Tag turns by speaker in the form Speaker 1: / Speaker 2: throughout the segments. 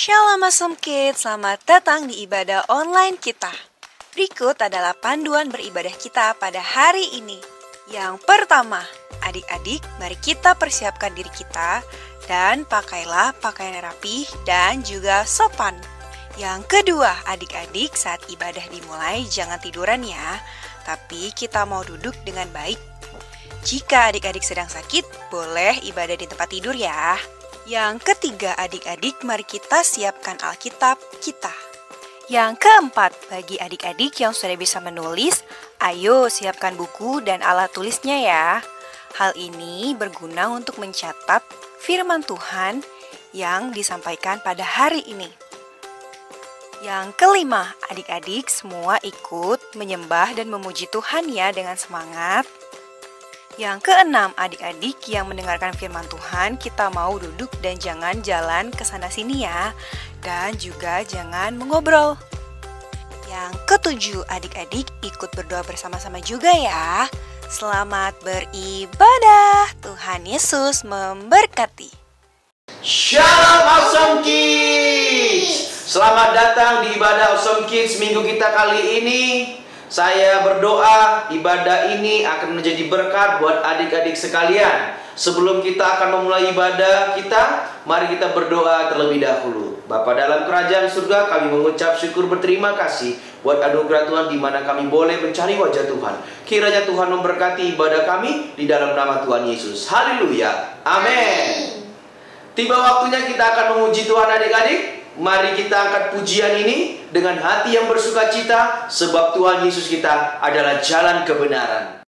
Speaker 1: Shalom Awesome Kids, selamat datang di ibadah online kita. Berikut adalah panduan beribadah kita pada hari ini. Yang pertama, adik-adik, mari kita persiapkan diri kita dan pakailah pakaian rapi dan juga sopan. Yang kedua, adik-adik, saat ibadah dimulai jangan tiduran ya, tapi kita mau duduk dengan baik. Jika adik-adik sedang sakit, boleh ibadah di tempat tidur ya. Yang ketiga, adik-adik, mari kita siapkan Alkitab kita. Yang keempat, bagi adik-adik yang sudah bisa menulis, ayo siapkan buku dan alat tulisnya ya. Hal ini berguna untuk mencatat firman Tuhan yang disampaikan pada hari ini. Yang kelima, adik-adik semua ikut menyembah dan memuji Tuhan ya dengan semangat. Yang keenam, adik-adik yang mendengarkan firman Tuhan, kita mau duduk dan jangan jalan ke sana-sini ya. Dan juga jangan mengobrol. Yang ketujuh, adik-adik ikut berdoa bersama-sama juga ya. Selamat beribadah. Tuhan Yesus memberkati.
Speaker 2: Shalom Awesome Kids. Selamat datang di ibadah Awesome Kids minggu kita kali ini. Saya berdoa ibadah ini akan menjadi berkat buat adik-adik sekalian. Sebelum kita akan memulai ibadah kita, mari kita berdoa terlebih dahulu. Bapa dalam kerajaan surga, kami mengucap syukur berterima kasih buat anugerah Tuhan di mana kami boleh mencari wajah Tuhan. Kiranya Tuhan memberkati ibadah kami di dalam nama Tuhan Yesus. Haleluya. Amin. Tiba waktunya kita akan memuji Tuhan adik-adik. Mari kita angkat pujian ini dengan hati yang bersuka cita, sebab Tuhan Yesus kita adalah jalan kebenaran.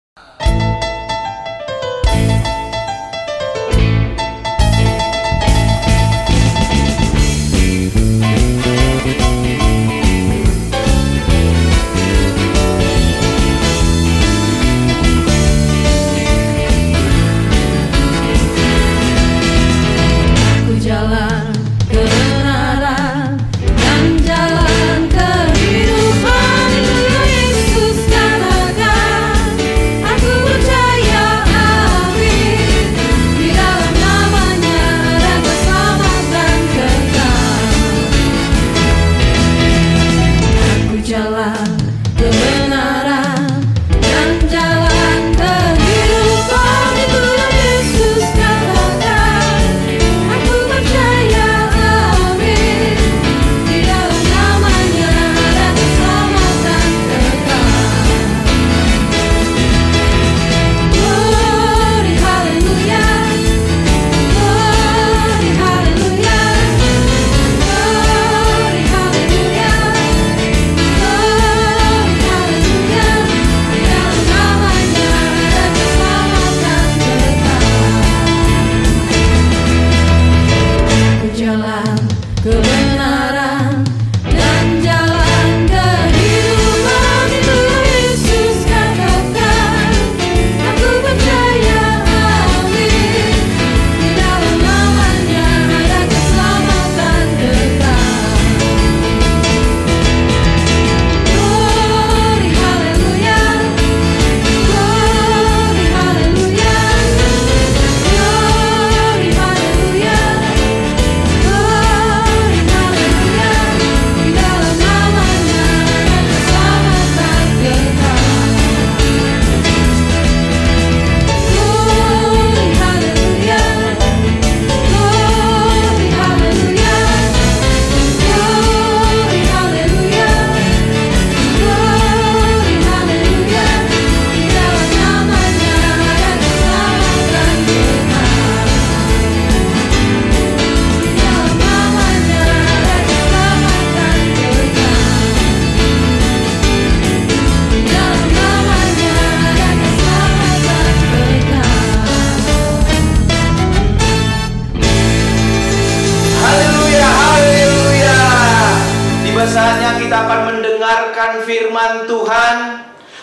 Speaker 2: Saatnya kita akan mendengarkan firman Tuhan.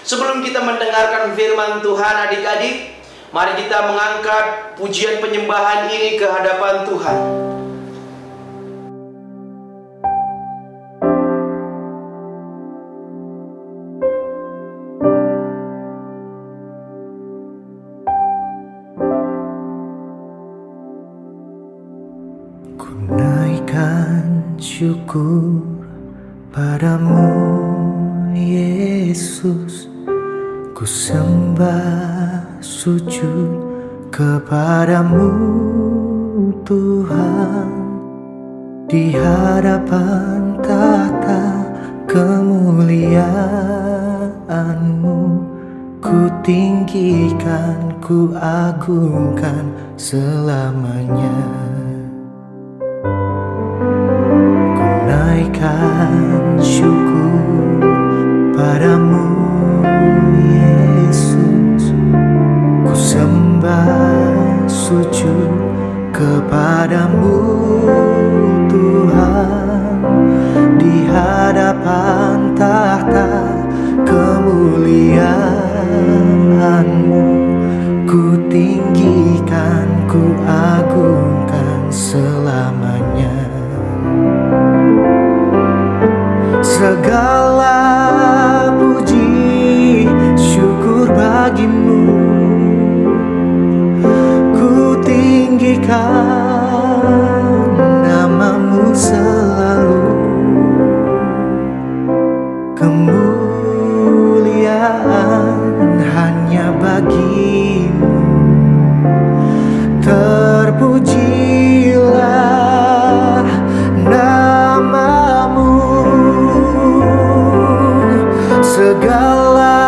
Speaker 2: Sebelum kita mendengarkan firman Tuhan adik-adik, mari kita mengangkat pujian penyembahan ini ke hadapan Tuhan.
Speaker 3: Ku naikkan syukur padamu Yesus. Ku sembah sujud kepadamu Tuhan. Di hadapan tahta kemuliaan-Mu, ku tinggikan, ku agungkan selamanya. Ku naikkan syukur padamu Yesus. Ku sembah sujud kepadamu Tuhan. Di hadapan tahta kemuliaan-Mu, ku tinggikan, ku agungkan selamanya. Segala puji syukur bagimu, ku tinggikan nama-Mu selalu. Kemuliaan hanya bagi-Mu, terpujilah nama-Mu. Segala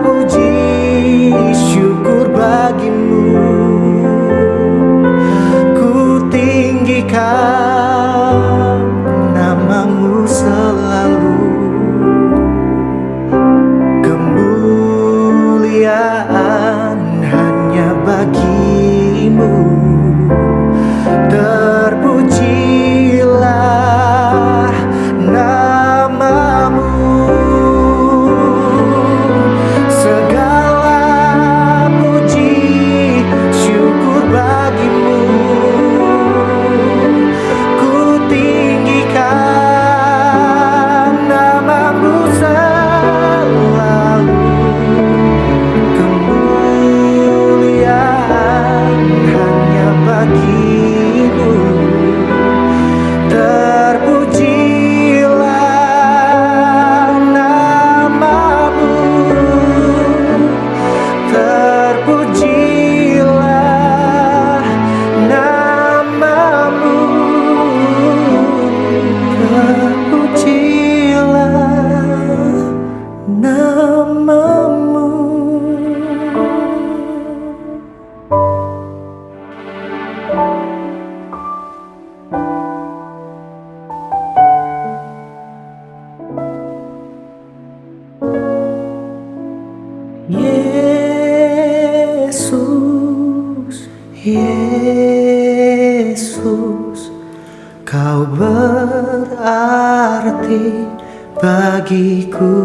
Speaker 3: puji syukur bagi-Mu, ku tinggikan nama-Mu selalu. Kemuliaan hanya bagi-Mu, terpujilah nama-Mu. Segala puji syukur bagi-Mu, ku tinggikan nama-Mu selalu. Kemuliaan hanya bagi-Mu, terpujilah nama-Mu, terpujilah nama-Mu, terpujilah nama-Mu. Yesus, Yesus, Kau berarti bagiku.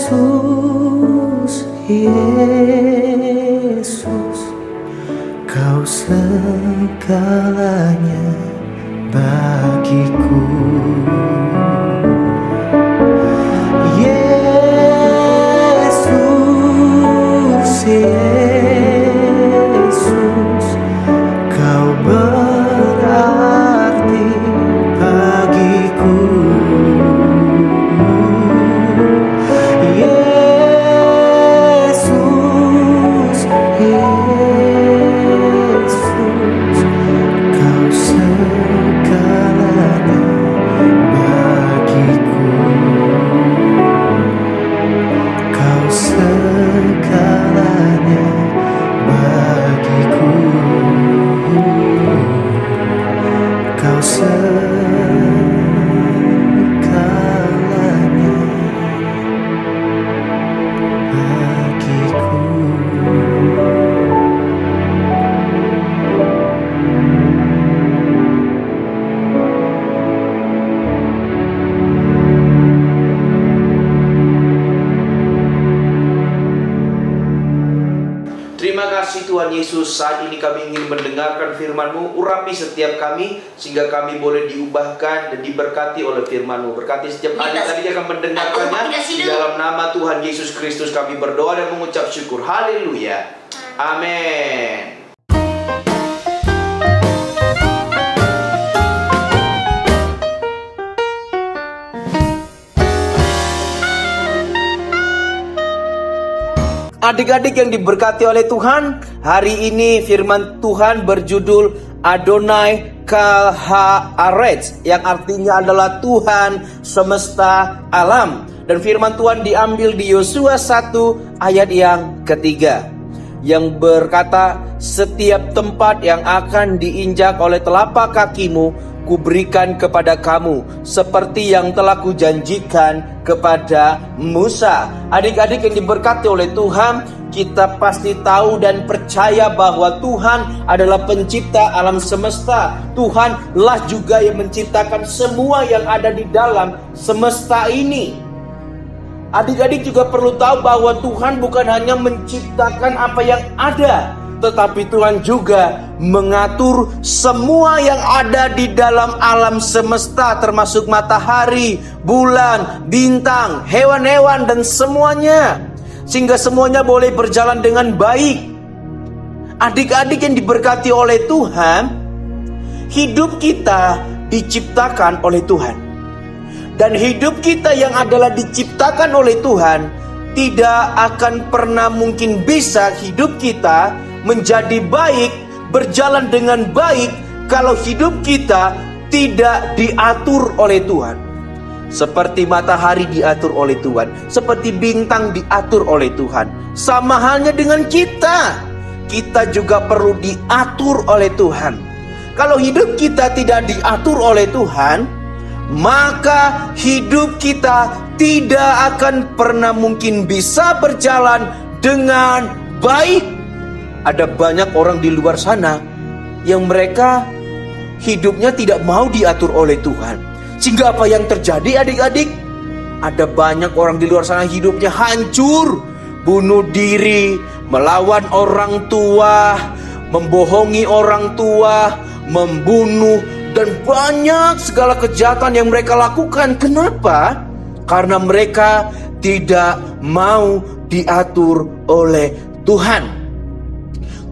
Speaker 3: Yesus, Yesus, Kau segalanya bagiku. Yesus, Yesus, Kau berarti bagiku. Yesus, Yesus, Kau segalanya bagiku. Kau segalanya bagiku. Kau segalanya bagiku.
Speaker 2: Terima kasih Tuhan Yesus. Saat ini kami ingin mendengarkan firman-Mu. Urapi setiap kami sehingga kami boleh diubahkan dan diberkati oleh firman-Mu. Berkati setiap adik-adik yang akan mendengarkannya. Di dalam nama Tuhan Yesus Kristus kami berdoa dan mengucap syukur. Haleluya. Amin. adik-adik yang diberkati oleh Tuhan, hari ini firman Tuhan berjudul Adonai Kal Haaretz, yang artinya adalah Tuhan semesta alam. Dan firman Tuhan diambil di Yosua 1 ayat yang ketiga, yang berkata, setiap tempat yang akan diinjak oleh telapak kakimu, kuberikan kepada kamu, seperti yang telah kujanjikan kepada Musa. Adik-adik yang diberkati oleh Tuhan, kita pasti tahu dan percaya bahwa Tuhan adalah pencipta alam semesta. Tuhanlah juga yang menciptakan semua yang ada di dalam semesta ini. Adik-adik juga perlu tahu bahwa Tuhan bukan hanya menciptakan apa yang ada, tetapi Tuhan juga mengatur semua yang ada di dalam alam semesta, termasuk matahari, bulan, bintang, hewan-hewan, dan semuanya, sehingga semuanya boleh berjalan dengan baik. Adik-adik yang diberkati oleh Tuhan, hidup kita diciptakan oleh Tuhan. Dan hidup kita yang adalah diciptakan oleh Tuhan, tidak akan pernah mungkin bisa hidup kita menjadi baik, berjalan dengan baik, kalau hidup kita tidak diatur oleh Tuhan. Seperti matahari diatur oleh Tuhan, seperti bintang diatur oleh Tuhan. Sama halnya dengan kita juga perlu diatur oleh Tuhan. Kalau hidup kita tidak diatur oleh Tuhan, maka hidup kita tidak akan pernah mungkin bisa berjalan dengan baik. Ada banyak orang di luar sana yang mereka hidupnya tidak mau diatur oleh Tuhan. Sehingga apa yang terjadi, adik-adik? Ada banyak orang di luar sana hidupnya hancur, bunuh diri, melawan orang tua, membohongi orang tua, membunuh, dan banyak segala kejahatan yang mereka lakukan. Kenapa? Karena mereka tidak mau diatur oleh Tuhan.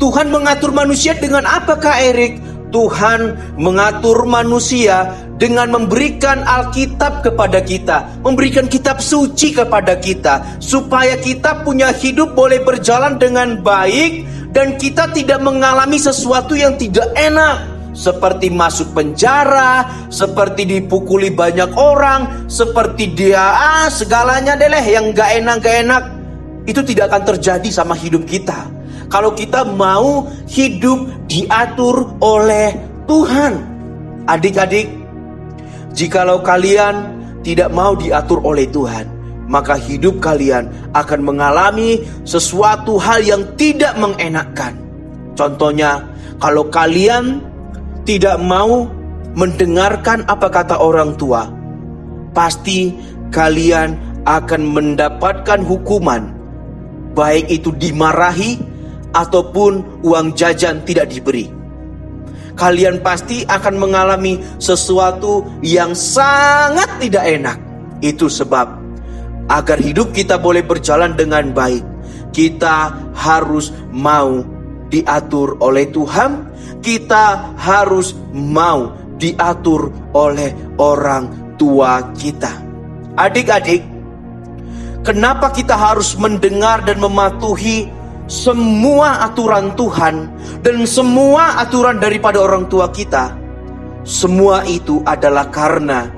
Speaker 2: Tuhan mengatur manusia dengan apa, Kak Erik? Tuhan mengatur manusia dengan memberikan Alkitab kepada kita, memberikan kitab suci kepada kita, supaya kita punya hidup boleh berjalan dengan baik, dan kita tidak mengalami sesuatu yang tidak enak, seperti masuk penjara, seperti dipukuli banyak orang, seperti dia segalanya deh yang gak enak. Itu tidak akan terjadi sama hidup kita kalau kita mau hidup diatur oleh Tuhan. Adik-adik, jikalau kalian tidak mau diatur oleh Tuhan, maka hidup kalian akan mengalami sesuatu hal yang tidak mengenakkan. Contohnya, kalau kalian tidak mau mendengarkan apa kata orang tua, pasti kalian akan mendapatkan hukuman, baik itu dimarahi ataupun uang jajan tidak diberi. Kalian pasti akan mengalami sesuatu yang sangat tidak enak. Itu sebab agar hidup kita boleh berjalan dengan baik, kita harus mau diatur oleh Tuhan. Kita harus mau diatur oleh orang tua kita. Adik-adik, kenapa kita harus mendengar dan mematuhi semua aturan Tuhan dan semua aturan daripada orang tua kita? Semua itu adalah karena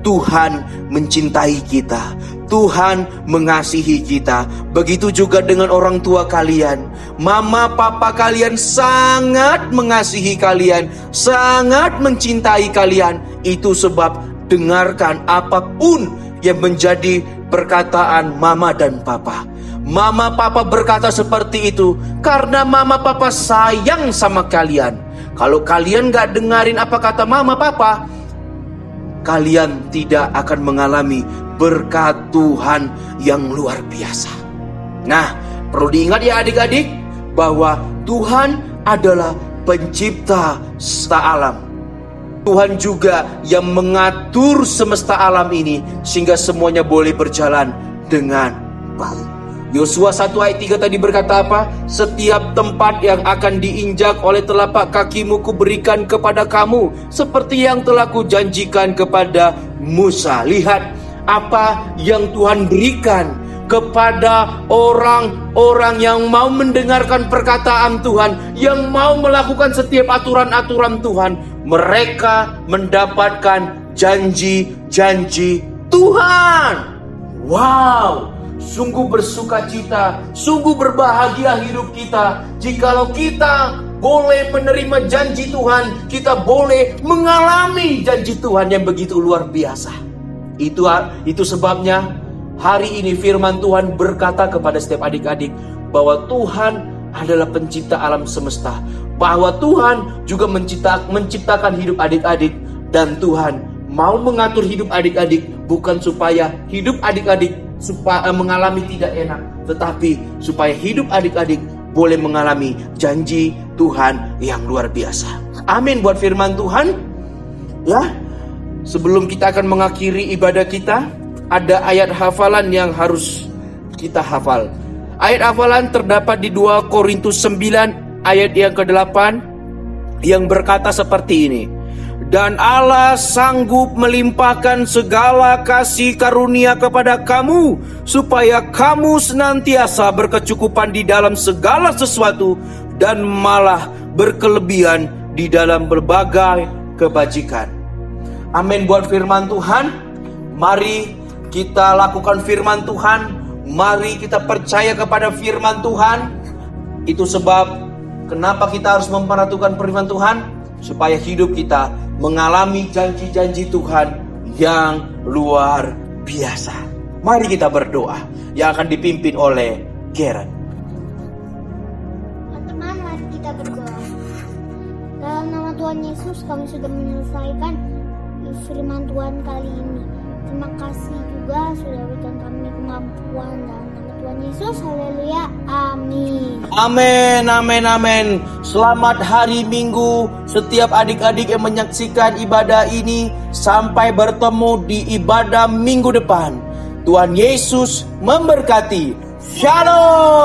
Speaker 2: Tuhan mencintai kita, Tuhan mengasihi kita. Begitu juga dengan orang tua kalian. Mama papa kalian sangat mengasihi kalian, sangat mencintai kalian. Itu sebab dengarkan apapun yang menjadi perkataan mama dan papa. Mama papa berkata seperti itu karena mama papa sayang sama kalian. Kalau kalian gak dengerin apa kata mama papa, kalian tidak akan mengalami berkat Tuhan yang luar biasa. Nah, perlu diingat ya adik-adik, bahwa Tuhan adalah pencipta semesta alam. Tuhan juga yang mengatur semesta alam ini sehingga semuanya boleh berjalan dengan baik. Yosua 1 ayat 3 tadi berkata apa? Setiap tempat yang akan diinjak oleh telapak kakimu kuberikan kepada kamu, seperti yang telah kujanjikan kepada Musa. Lihat apa yang Tuhan berikan
Speaker 4: kepada orang-orang yang mau mendengarkan perkataan Tuhan, yang mau melakukan setiap aturan-aturan Tuhan. Mereka mendapatkan janji-janji Tuhan. Wow, sungguh bersukacita, sungguh berbahagia hidup kita jikalau kita boleh menerima janji Tuhan, kita boleh mengalami janji Tuhan yang begitu luar biasa. Itu sebabnya hari ini firman Tuhan berkata kepada setiap adik-adik bahwa Tuhan adalah pencipta alam semesta, bahwa Tuhan juga menciptakan hidup adik-adik, dan Tuhan mau mengatur hidup adik-adik bukan supaya hidup adik-adik mengalami tidak enak, tetapi supaya hidup adik-adik boleh mengalami janji Tuhan yang luar biasa. Amin buat firman Tuhan. Ya, sebelum kita akan mengakhiri ibadah kita, ada ayat hafalan yang harus kita hafal. Ayat hafalan terdapat di 2 Korintus 9 ayat yang ke-8 yang berkata seperti ini. Dan Allah sanggup melimpahkan segala kasih karunia kepada kamu, supaya kamu senantiasa berkecukupan di dalam segala sesuatu, dan malah berkelebihan di dalam berbagai kebajikan. Amin buat firman Tuhan. Mari kita lakukan firman Tuhan. Mari kita percaya kepada firman Tuhan. Itu sebab kenapa kita harus memperhatikan firman Tuhan, supaya hidup kita mengalami janji-janji Tuhan yang luar biasa. Mari kita berdoa yang akan dipimpin oleh Gerard.
Speaker 5: Teman-teman, mari kita berdoa. Dalam nama Tuhan Yesus, kami sudah menyelesaikan firman Tuhan kali ini. Terima kasih juga sudah berikan kami kemampuan. Dalam nama Tuhan Yesus, haleluya, amin.
Speaker 4: Amin, amin, amin. Selamat hari Minggu setiap adik-adik yang menyaksikan ibadah ini. Sampai bertemu di ibadah minggu depan. Tuhan Yesus memberkati. Shalom.